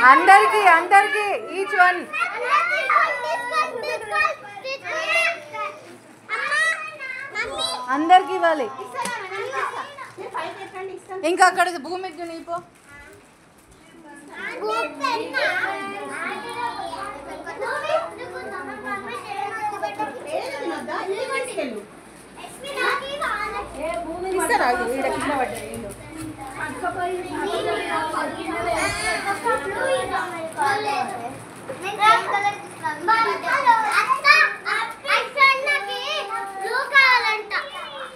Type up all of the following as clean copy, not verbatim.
అందరికి అందరికి each one అందరికి ఇవ్వాలి. ఇంకా అక్కడ భూమికి నీపో.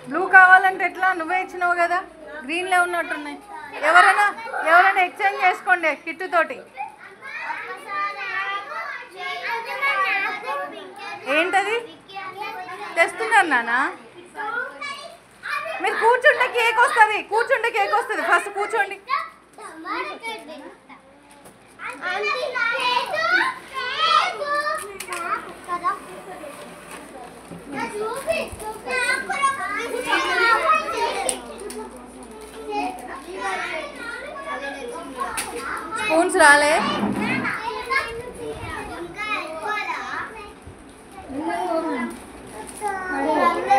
బ్లూ కావాలంటే ఎట్లా? నువ్వే ఇచ్చినావు కదా, గ్రీన్లో ఉన్నట్టున్నాయి. ఎవరైనా ఎక్స్చేంజ్ చేసుకోండి కిట్టు తోటి. ఏంటది తెస్తున్నారు నానా? మీరు కూర్చుంటే కేక్ వస్తుంది, ఫస్ట్ కూర్చోండి. స్పూన్స్ రాలే?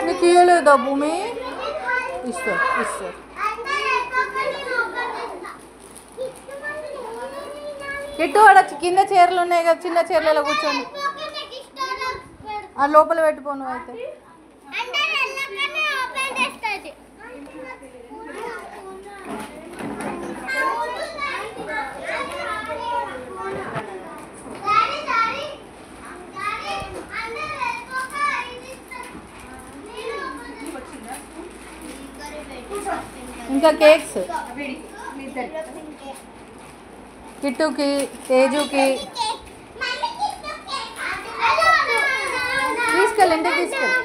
నీకు ఇవ్వలేదా భూమి? ఇస్తారు. కిట్టు ఆడ కింద చీరలు ఉన్నాయి కదా, చిన్న చీరలలో కూర్చోండి. ఆ లోపల పెట్టుకోను అయితే. ఇంకా కేక్స్ కిట్టుకి, తేజుకి తీసుకెళ్ళి, ఇంటికి తీసుకెళ్ళి.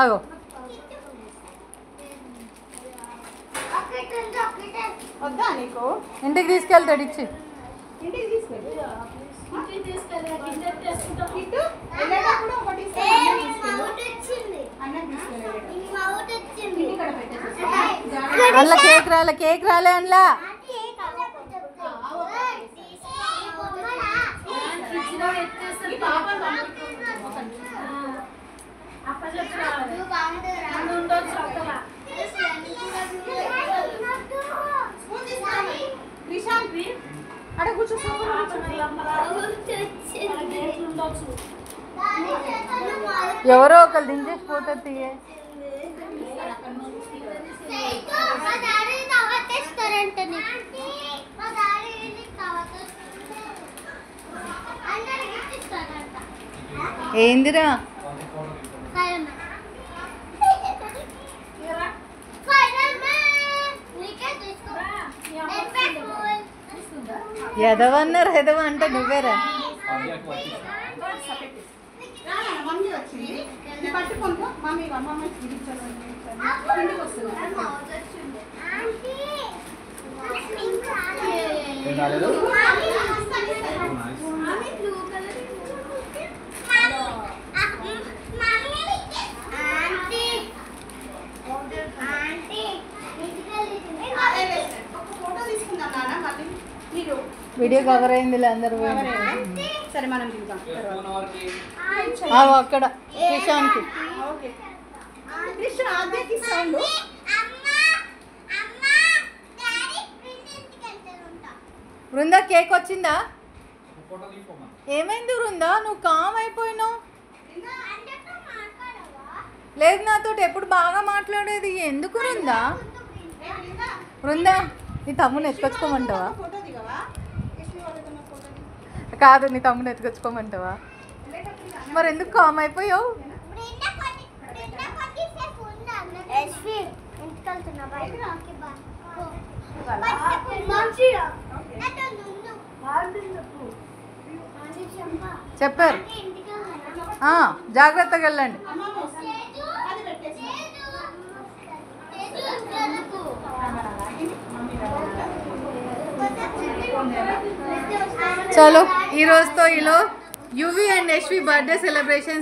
అగో వద్దా నీకు? ఇంటికి తీసుకెళ్తాడు ఇచ్చి. అందులో కేక్ రాలే అందులో. ఎవరో ఒకరు దించేసి పోతారు. తీయే ఏందిరా? ఎదవన్నారు, ఎదవ అంటే నువ్వేరా? వీడియో కవర్ అయిందిలే అందరు. సరే మనం దిగుదాం అక్కడ కిషాన్కి. బృందా కేక్ వచ్చిందా? ఏమైంది బృందా? నువ్వు కామ్ అయిపోయినావు. లేదు నాతో ఎప్పుడు బాగా మాట్లాడేది, ఎందుకు బృందా? బృందా నీ తమ్ముని ఎత్తుకొచ్చుకోమంటావా? కాదు, నీ తమ్ముని ఎత్తుకొచ్చుకోమంటావా? మరి ఎందుకు కామ్ అయిపోయావు? చెప్పారు. జాగ్రత్తగా వెళ్ళండి. చలో ఈ రోజుతో UV and Yashvi birthday celebration